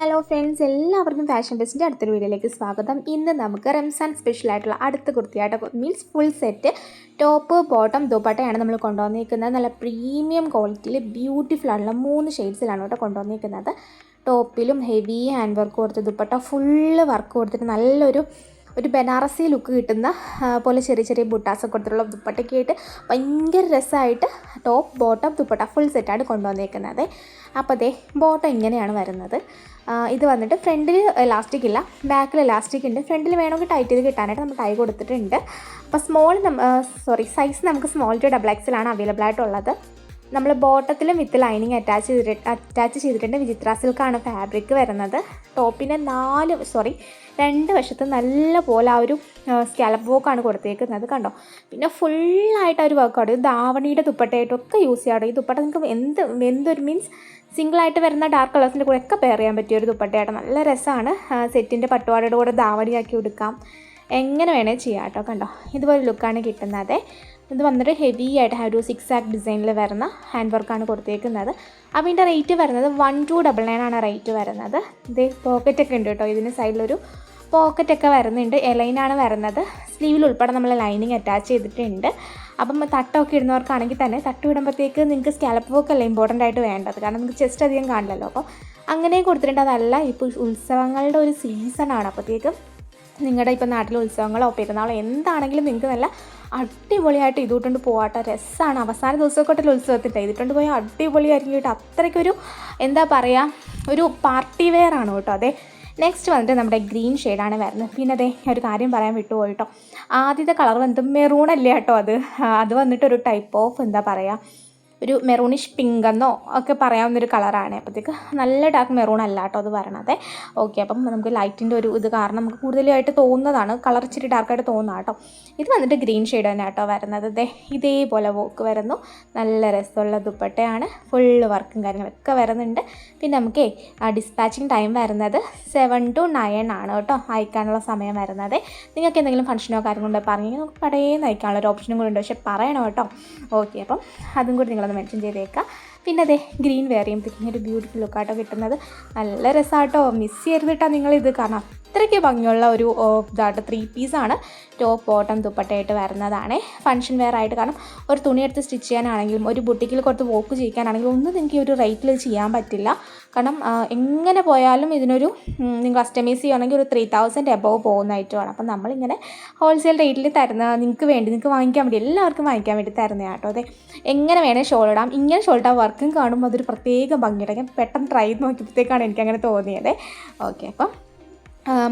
Hello friends, എല്ലാവർക്കും fashion ടെസ്റ്റിൻ്റെ അടുത്തൊരു വീഡിയോയിലേക്ക് സ്വാഗതം. ഇന്ന് നമുക്ക് റംസാൻ സ്പെഷ്യലായിട്ടുള്ള അടുത്ത കുർത്തിയായിട്ട് means full set top bottom ദുപ്പട്ടയാണ് നമ്മൾ കൊണ്ടുവന്നിരിക്കുന്നത്. നല്ല പ്രീമിയം ക്വാളിറ്റിയിൽ ബ്യൂട്ടിഫുൾ ആയിട്ടുള്ള 3 ഷെയ്ഡ്സിലാണ് കേട്ടോ കൊണ്ടുവന്നിരിക്കുന്നത്. ടോപ്പിലും ഹെവി ഹാൻഡ് വർക്ക് കൊടുത്ത് ദുപ്പട്ട ഫുള്ള് വർക്ക് കൊടുത്തിട്ട് നല്ലൊരു ബനാറസി ലുക്ക് കിട്ടുന്ന പോലെ ചെറിയ ചെറിയ ബുട്ടാസൊക്കെ കൊടുത്തിട്ടുള്ള ദുപ്പട്ടയ്ക്കായിട്ട് ഭയങ്കര രസമായിട്ട് ടോപ്പ് ബോട്ടം ദുപ്പട്ട ഫുൾ സെറ്റാണ് കൊണ്ടുവന്നേക്കുന്നത്. അപ്പോൾ അതേ ബോട്ടം ഇങ്ങനെയാണ് വരുന്നത്. ഇത് വന്നിട്ട് ഫ്രണ്ടിൽ എലാസ്റ്റിക് ഇല്ല, ബാക്കിൽ എലാസ്റ്റിക് ഉണ്ട്. ഫ്രണ്ടിൽ വേണമെങ്കിൽ ടൈറ്റ് ചെയ്ത് കിട്ടാനായിട്ട് നമ്മൾ ടൈ കൊടുത്തിട്ടുണ്ട്. അപ്പോൾ സൈസ് നമുക്ക് സ്മോൾ ടു XXL അവൈലബിൾ ആയിട്ടുള്ളത്. നമ്മൾ ബോട്ടത്തിലും വിത്ത് ലൈനിങ് അറ്റാച്ച് ചെയ്തിട്ടുണ്ട്. വിചിത്ര സിൽക്കാണ് ഫാബ്രിക് വരുന്നത്. ടോപ്പിന് 2 വശത്ത് നല്ല പോലെ ആ ഒരു സ്കാലപ്പ് വർക്കാണ് കൊടുത്തേക്കുന്നത് കണ്ടോ. പിന്നെ ഫുള്ളായിട്ട് ഒരു വർക്കാണ്. ഇത് ദാവണിയുടെ ദുപ്പട്ടയായിട്ടൊക്കെ യൂസ് ചെയ്യാറ്. ഈ ദുപ്പട്ട നിങ്ങൾക്ക് എന്തൊരു മീൻസ് സിംഗിളായിട്ട് വരുന്ന ഡാർക്ക് കളേഴ്സിൻ്റെ കൂടെ ഒക്കെ പെയർ ചെയ്യാൻ പറ്റിയ ഒരു ദുപ്പട്ടയായിട്ട് നല്ല രസമാണ്. സെറ്റിൻ്റെ പട്ടുപാടയുടെ കൂടെ ദാവണിയാക്കി കൊടുക്കാം, എങ്ങനെ വേണേൽ ചെയ്യാം കേട്ടോ. കണ്ടോ ഇതുപോലെ ലുക്കാണ് കിട്ടുന്നത്. ഇത് വന്നിട്ട് ഹെവി ആയിട്ട് ഒരു 6 ആക്ക് ഡിസൈനിൽ വരുന്ന ഹാൻഡ് വർക്കാണ് കൊടുത്തേക്കുന്നത്. അപ്പോൾ ഇതിൻ്റെ റേറ്റ് വരുന്നത് 1299 റേറ്റ് വരുന്നത്. ഇത് പോക്കറ്റൊക്കെ ഉണ്ട് കേട്ടോ. ഇതിന് സൈഡിലൊരു പോക്കറ്റൊക്കെ വരുന്നുണ്ട്. എലൈനാണ് വരുന്നത്. സ്ലീവിൽ ഉൾപ്പെടെ നമ്മൾ ലൈനിങ് അറ്റാച്ച് ചെയ്തിട്ടുണ്ട്. അപ്പം തട്ടമൊക്കെ ഇടുന്നവർക്കാണെങ്കിൽ തന്നെ തട്ട് ഇടുമ്പോഴത്തേക്ക് നിങ്ങൾക്ക് സ്കാലപ്പ് വർക്ക് അല്ല ഇമ്പോർട്ടൻ്റ് ആയിട്ട് വേണ്ടത്, കാരണം നിങ്ങൾക്ക് ചെസ്റ്റ് അധികം കാണില്ലല്ലോ. അപ്പോൾ അങ്ങനെ കൊടുത്തിട്ടുണ്ട്. അതല്ല ഇപ്പോൾ ഉത്സവങ്ങളുടെ ഒരു സീസണാണ്. അപ്പോഴത്തേക്കും നിങ്ങളുടെ ഇപ്പോൾ നാട്ടിലെ ഉത്സവങ്ങളോ പെരുന്നാളോ എന്താണെങ്കിലും നിങ്ങൾക്ക് നല്ല അടിപൊളിയായിട്ട് ഇതുകൊണ്ട് പോകാട്ടോ. രസമാണ്. അവസാന ദിവസമൊക്കെ ഉത്സവത്തിൻ്റെ ഇതിട്ടുണ്ട് പോയാൽ അടിപൊളിയായിരിക്കും കേട്ടോ. അത്രയ്ക്കൊരു എന്താ പറയുക, ഒരു പാർട്ടി വെയർ ആണ് കേട്ടോ. അതെ, നെക്സ്റ്റ് വന്നിട്ട് നമ്മുടെ ഗ്രീൻ ഷെയ്ഡാണ് വരുന്നത്. പിന്നെ അതെ ഒരു കാര്യം പറയാൻ വിട്ടുപോയി കേട്ടോ. ആദ്യത്തെ കളർ വന്നിട്ട് മെറൂൺ അല്ലേ കേട്ടോ. അത് വന്നിട്ടൊരു ടൈപ്പ് ഓഫ് എന്താ പറയുക, ഒരു മെറൂണിഷ് പിങ്ക് എന്നോ ഒക്കെ പറയാവുന്നൊരു കളറാണ്. അപ്പോഴത്തേക്ക് നല്ല ഡാർക്ക് മെറൂൺ അല്ല കേട്ടോ അത് വരണത്. ഓക്കെ, അപ്പം നമുക്ക് ലൈറ്റിൻ്റെ ഒരു ഇത് കാരണം നമുക്ക് കൂടുതലായിട്ട് തോന്നുന്നതാണ്, കളർ ഇച്ചിരി ഡാർക്കായിട്ട് തോന്നുന്നത് കേട്ടോ. ഇത് വന്നിട്ട് ഗ്രീൻ ഷെയ്ഡ് തന്നെ കേട്ടോ വരുന്നത്. ഇതേപോലെ വർക്ക് വരുന്നു. നല്ല രസമുള്ള ദുപ്പട്ടയാണ്. ഫുള്ള് വർക്കും കാര്യങ്ങളൊക്കെ വരുന്നുണ്ട്. പിന്നെ നമുക്ക് ഡിസ്പാച്ചിങ് ടൈം വരുന്നത് 7 to 9 ആണ് കേട്ടോ അയക്കാനുള്ള സമയം വരുന്നത്. നിങ്ങൾക്ക് എന്തെങ്കിലും ഫംഗ്ഷനോ കാര്യങ്ങളോ പറഞ്ഞെങ്കിൽ നമുക്ക് പടേന്ന് അയക്കാനുള്ള ഒരു ഓപ്ഷനും കൂടെ ഉണ്ട്, പക്ഷേ പറയണം കേട്ടോ. ഓക്കെ, അപ്പം അതും കൂടി നിങ്ങളൊന്ന് മെൻഷൻ ചെയ്തേക്കാം. പിന്നെ അതെ ഗ്രീൻ വെയർ ചെയ്യുമ്പോഴത്തേക്കും ഒരു ബ്യൂട്ടിഫുൾ ലുക്കാട്ടോ കിട്ടുന്നത്. നല്ല രസമാട്ടോ. മിസ് ചെയ്യരുത് കേട്ടോ നിങ്ങളിത്, കാരണം അത്രയ്ക്ക് ഭംഗിയുള്ള ഒരു ഇതായിട്ട് 3 പീസാണ് ടോപ്പ് ബോട്ടം ദുപ്പട്ടയായിട്ട് വരുന്നതാണ്. ഫംഗ്ഷൻ വെയർ ആയിട്ട്, കാരണം ഒരു തുണി എടുത്ത് സ്റ്റിച്ച് ചെയ്യാനാണെങ്കിലും ഒരു ബുട്ടിക്കിൽ കൊടുത്ത് വോക്ക് ചെയ്യിക്കാനാണെങ്കിലും ഒന്നും നിങ്ങൾക്ക് ഈ ഒരു റേറ്റിൽ ചെയ്യാൻ പറ്റില്ല. കാരണം എങ്ങനെ പോയാലും ഇതിനൊരു നിങ്ങൾ കസ്റ്റമൈസ് ചെയ്യുകയാണെങ്കിൽ ഒരു 3000 എബോവ് പോകുന്നതായിട്ടുമാണ്. അപ്പം നമ്മളിങ്ങനെ ഹോൾസെയിൽ റേറ്റിൽ നിങ്ങൾക്ക് വാങ്ങിക്കാൻ വേണ്ടി എല്ലാവർക്കും വാങ്ങിക്കാൻ വേണ്ടി തരുന്നതാണ് കേട്ടോ. അതെ, എങ്ങനെ വേണേൽ ഷോൾ ഇടാം. ഇങ്ങനെ ഷോൾ ഇട്ടാൽ വർക്കും കാണുമ്പോൾ അതൊരു പ്രത്യേക ഭംഗിയുടെ. ഞാൻ പെട്ടെന്ന് ട്രൈ ചെയ്ത് നോക്കിയപ്പോഴത്തേക്കാണ് എനിക്കങ്ങനെ തോന്നിയത്. ഓക്കെ, അപ്പം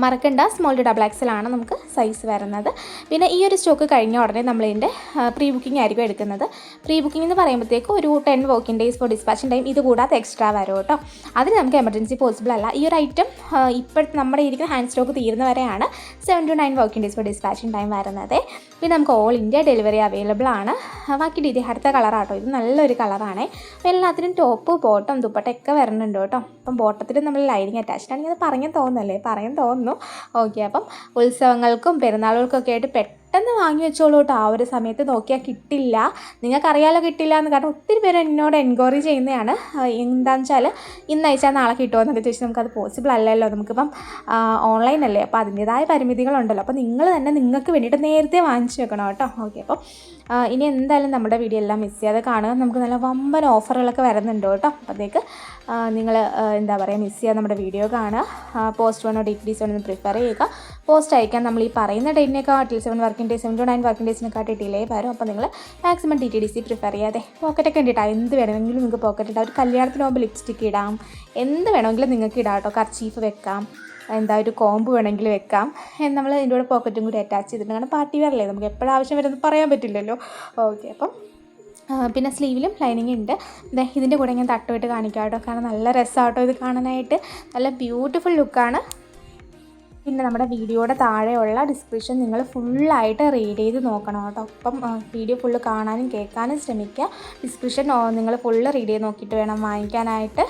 മറക്കണ്ട, സ്മോൾ ടു XXL നമുക്ക് സൈസ് വരുന്നത്. പിന്നെ ഈ ഒരു സ്റ്റോക്ക് കഴിഞ്ഞ ഉടനെ നമ്മളിതിൻ്റെ പ്രീ ബുക്കിംഗ് ആയിരിക്കും എടുക്കുന്നത്. പ്രീ ബുക്കിംഗ് എന്ന് പറയുമ്പോഴത്തേക്ക് ഒരു 10 working days for dispatching time. ഇത് കൂടാതെ എക്സ്ട്രാ വരും കേട്ടോ. അതിന് നമുക്ക് എമർജൻസി പോസിബിൾ അല്ല. ഈ ഒരു ഐറ്റം ഇപ്പോഴത്തെ നമ്മുടെ ഇരിക്കുന്ന ഹാൻഡ് സ്റ്റോക്ക് തീരുന്നവരെയാണ് 7 to 9 working days for dispatching time വരുന്നത്. പിന്നെ നമുക്ക് ഓൾ ഇന്ത്യ ഡെലിവറി അവൈലബിൾ ആണ്. ബാക്കി ഡീറ്റെയിൽ അടുത്ത കളറാട്ടോ. ഇത് നല്ലൊരു കളറാണ്. അപ്പോൾ എല്ലാത്തിനും ടോപ്പ് ബോട്ടം ദുപ്പട്ടയൊക്കെ വരുന്നുണ്ട് കേട്ടോ. അപ്പം ബോട്ടത്തിൽ നമ്മൾ ലൈനിങ് അറ്റാച്ച്ഡ് ആണെങ്കിൽ അത് പറയാൻ തോന്നുന്നു. ഓക്കെ, അപ്പം ഉത്സവങ്ങൾക്കും പെരുന്നാളുകൾക്കൊക്കെ ആയിട്ട് പെട്ടെന്ന് വാങ്ങി വെച്ചോളൂ കേട്ടോ. ആ ഒരു സമയത്ത് നോക്കിയാൽ കിട്ടില്ല. നിങ്ങൾക്കറിയാലോ കിട്ടില്ല എന്ന്, കാരണം ഒത്തിരി പേര് എന്നോട് എൻക്വയറി ചെയ്യുന്നതാണ്. എന്താണെന്ന് വെച്ചാൽ ഇന്ന് അയച്ചാൽ നാളെ കിട്ടുമോ എന്നൊക്കെ ചോദിച്ചാൽ നമുക്കത് പോസിബിൾ അല്ലല്ലോ. നമുക്കിപ്പം ഓൺലൈൻ അല്ലേ, അപ്പോൾ അതിൻ്റേതായ പരിമിതികളുണ്ടല്ലോ. അപ്പോൾ നിങ്ങൾ തന്നെ നിങ്ങൾക്ക് വേണ്ടിയിട്ട് നേരത്തെ വാങ്ങിച്ചു വെക്കണം കേട്ടോ. ഓക്കെ, അപ്പം ഇനി എന്തായാലും നമ്മുടെ വീഡിയോ എല്ലാം മിസ് ചെയ്യാതെ കാണുക. നമുക്ക് നല്ല വമ്പൻ ഓഫറുകളൊക്കെ വരുന്നുണ്ട് കേട്ടോ. അപ്പോഴത്തേക്ക് നിങ്ങൾ എന്താ പറയുക, മിസ് ചെയ്യാതെ നമ്മുടെ വീഡിയോ കാണുക. പോസ്റ്റ് 1 DTD 7 പ്രിഫർ ചെയ്യുക. പോസ്റ്റ് അയക്കാൻ നമ്മൾ ഈ പറയുന്ന ഡേറ്റിനേക്കാട്ടിൽ 7 വർക്കിംഗ് ഡേയ്സ് 7 to 9 വർക്കിംഗ് ഡേയ്സിനെക്കാട്ടി ഡിലേ വരും. അപ്പോൾ നിങ്ങൾ മാക്സിമം DTDC പ്രിഫർ ചെയ്യാതെ പോക്കറ്റൊക്കെ ഉണ്ടിട്ടാ. എന്ത് വേണമെങ്കിലും നിങ്ങൾക്ക് പോക്കറ്റ് ഇടാം. ഒരു കല്യാണത്തിന് മുമ്പ് ലിപ്സ്റ്റിക്ക് ഇടാം, എന്ത് വേണമെങ്കിലും നിങ്ങൾക്ക് ഇടാം കേട്ടോ. കർച്ചീഫ് വെക്കാം, ഒരു കോമ്പ് വേണമെങ്കിൽ വെക്കാം. നമ്മൾ ഇതിൻ്റെ കൂടെ പോക്കറ്റും കൂടി അറ്റാച്ച് ചെയ്തിട്ടുണ്ട്. കാരണം പാർട്ടി വെയർ അല്ലേ, നമുക്ക് എപ്പോഴും ആവശ്യം വരുന്നത് പറയാൻ പറ്റില്ലല്ലോ. ഓക്കെ, അപ്പം പിന്നെ സ്ലീവിലും ലൈനിങ് ഉണ്ട്. ഇതിൻ്റെ കൂടെ ഞാൻ തട്ടുമായിട്ട് കാണിക്കാം കേട്ടോ, കാരണം നല്ല രസമാട്ടോ ഇത് കാണാനായിട്ട്. നല്ല ബ്യൂട്ടിഫുൾ ലുക്കാണ്. പിന്നെ നമ്മുടെ വീഡിയോയുടെ താഴെയുള്ള ഡിസ്ക്രിപ്ഷൻ നിങ്ങൾ ഫുള്ളായിട്ട് റീഡ് ചെയ്ത് നോക്കണം കേട്ടോ. അപ്പം വീഡിയോ ഫുള്ള് കാണാനും കേൾക്കാനും ശ്രമിക്കുക. ഡിസ്ക്രിപ്ഷൻ നിങ്ങൾ ഫുള്ള് റീഡ് ചെയ്ത് നോക്കിയിട്ട് വേണം വാങ്ങിക്കാനായിട്ട്.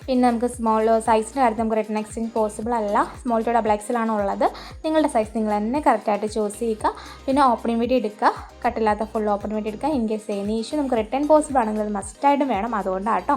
പിന്നെ നമുക്ക് സ്മോൾ സൈസിൻ്റെ കാര്യത്തിൽ നമുക്ക് റിട്ടേൺ എക്സ്ചേഞ്ച് പോസിബിൾ അല്ല. സ്മോൾ ടു XXL ഉള്ളത്. നിങ്ങളുടെ സൈസ് നിങ്ങൾ തന്നെ കറക്റ്റായിട്ട് ചൂസ് ചെയ്യുക. പിന്നെ ഓപ്പണിംഗ് വീഡിയോ എടുക്കുക, കട്ടില്ലാത്ത ഫുൾ ഓപ്പൺ വീഡിയോ എടുക്കുക. ഇൻ കേസ് എനി ഇഷ്യൂ നമുക്ക് റിട്ടേൺ പോസിബിൾ ആണെങ്കിൽ അത് മസ്റ്റായിട്ടും വേണം, അതുകൊണ്ടാണ് കേട്ടോ.